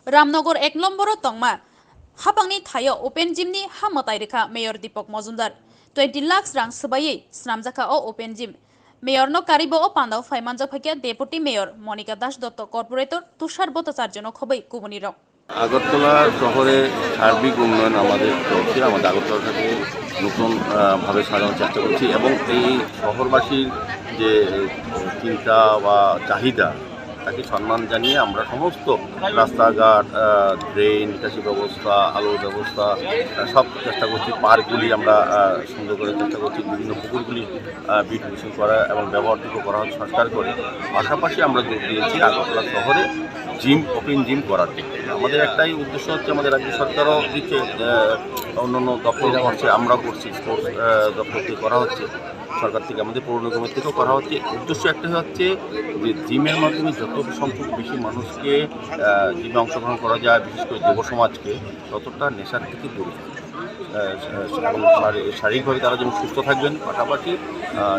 रामनगर 1 নম্বর तंगमा हापांगनि थायो ओपेन जिमनि हामताय रेखा मेयर दीपक मजुमदार 20 लाख रां सबायै स्नामजाखा ओ ओपेन जिम मेयरनो कारिबो ओ पान्दाव फाइमानजा फाइकिया डेपुटी मेयर मनिका दास दत्त कॉर्पोरेटर तुषार भट्टाचार्य खबै गुबुनी रं আগরতলা শহরে সার্বিক উন্নয়ন আমাদের চলছে। আমাদের আগরতলাটাকে নতুনভাবে সাজানোর চেষ্টা করছি এবং এই শহরবাসীর যে চিন্তা বা চাহিদা তাকে সম্মান জানিয়ে আমরা সমস্ত রাস্তাঘাট, ড্রেন, নিকাশি ব্যবস্থা, আলোর ব্যবস্থা সব চেষ্টা করছি। পার্কগুলি আমরা সুন্দর করে চেষ্টা করছি, বিভিন্ন পুকুরগুলি বিউটিফিকেশন করা এবং ব্যবহারযোগ্য করা হচ্ছে সংস্কার করে। পাশাপাশি আমরা জোর দিয়েছি আগরতলা শহরে জিম, ওপেন জিম করার জন্য। আমাদের একটাই উদ্দেশ্য হচ্ছে, আমাদের রাজ্য সরকারও দিচ্ছে, অন্যান্য দপ্তর করছে, আমরাও করছি, স্পোর্টস দপ্তর থেকে করা হচ্ছে, সরকার থেকে, আমাদের পৌর নিগমের থেকেও করা হচ্ছে। উদ্দেশ্য একটাই হচ্ছে যে জিমের মাধ্যমে যত সংখ্যক বেশি মানুষকে জিমে অংশগ্রহণ করা যায়, বিশেষ করে যুব সমাজকে, ততটা নেশার থেকে দূরে এবং শারীরিকভাবে তারা যেমন সুস্থ থাকবেন, পাশাপাশি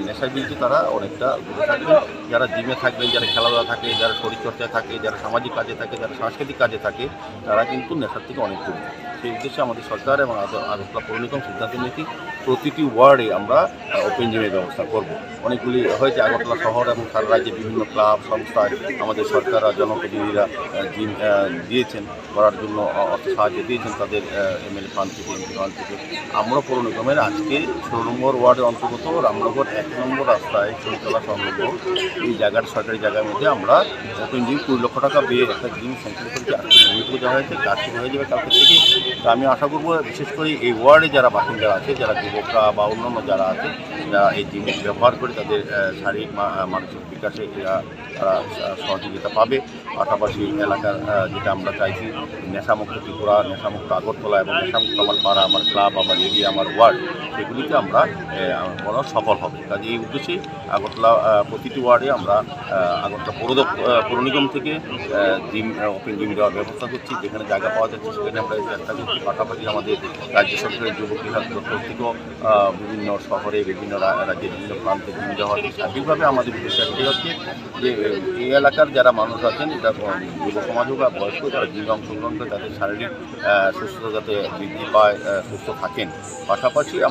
নেশায় বিরুদ্ধে তারা অনেকটা দূরে থাকবেন। যারা জিমে থাকবেন, যারা খেলাধুলা থাকে, যারা শরীরচর্চায় থাকে, যারা সামাজিক কাজে থাকে, যারা সাংস্কৃতিক কাজে থাকে, তারা কিন্তু নেশার থেকে অনেক দূরে। সেই উদ্দেশ্যে আমাদের সরকার এবং আগরতলা পৌর নিগম সিদ্ধান্ত নিয়েছি প্রতিটি ওয়ার্ডে আমরা ওপেন জিমের ব্যবস্থা করব। অনেকগুলি হয়েছে আগরতলা শহর এবং সারা রাজ্যে বিভিন্ন ক্লাব সংস্থায় আমাদের সরকার আর জনপ্রতিনিধিরা জিম দিয়েছেন, করার জন্য অর্থ সাহায্য দিয়েছেন তাদের এমএলএ ফান্ড থেকে, এমপি ফান্ড থেকে। আমরা পৌর নিগমের আজকে 16 নম্বর ওয়ার্ডের অন্তর্গত রামনগর 1 নম্বর রাস্তায় শনিতলা সংলগ্ন এই জায়গার সরকারি জায়গার মধ্যে আমরা ওপেন জিম 20 লক্ষ টাকা দিয়ে একটা জিম সংকল্প করেছি। আজকে ভূমি পুজো হয়েছে, কাজ শুরু হয়ে যাবে কালকে থেকে। তো আমি আশা করবো বিশেষ করে এই ওয়ার্ডে যারা বাসিন্দা আছে, যারা যুবকরা বা অন্যান্য যারা আছে, যারা এই জিম ব্যবহার করে তাদের শারীরিক মানসিক বিকাশে তারা সহযোগিতা পাবে। পাশাপাশি এলাকার যেটা আমরা চাইছি, নেশামুক্ত ত্রিপুরা, নেশামুক্ত আগরতলা এবং নেশামুক্ত আমার পাড়া, আমার ক্লাব, আমার এরিয়া, আমার ওয়ার্ড, সেগুলিতে আমরা সফল হবে। কাজে এই উদ্দেশ্যে আগরতলা প্রতিটি ওয়ার্ডে আমরা আগরতলা পৌর নিগম থেকে জিম, ওপেন জিম দেওয়ার ব্যবস্থা করছি। যেখানে জায়গা পাওয়া যাচ্ছে সেখানে আমরা চেষ্টা করছি। পাশাপাশি আমাদের রাজ্য সরকারের যুব ক্রীড়া দপ্তর থেকেও বিভিন্ন শহরে, বিভিন্ন রাজ্যের বিভিন্ন প্রান্তে জিম দেওয়া হচ্ছে। স্বাভাবিকভাবে আমাদের উদ্দেশ্য একটাই হচ্ছে যে এই এলাকার যারা মানুষ আছেন, এটা যুব সমাজ হোক বা বয়স্ক, যারা জিমে অংশগ্রহণ করে তাদের শারীরিক সুস্থতা যাতে বৃদ্ধি পায়, সুস্থ থাকেন। পাশাপাশি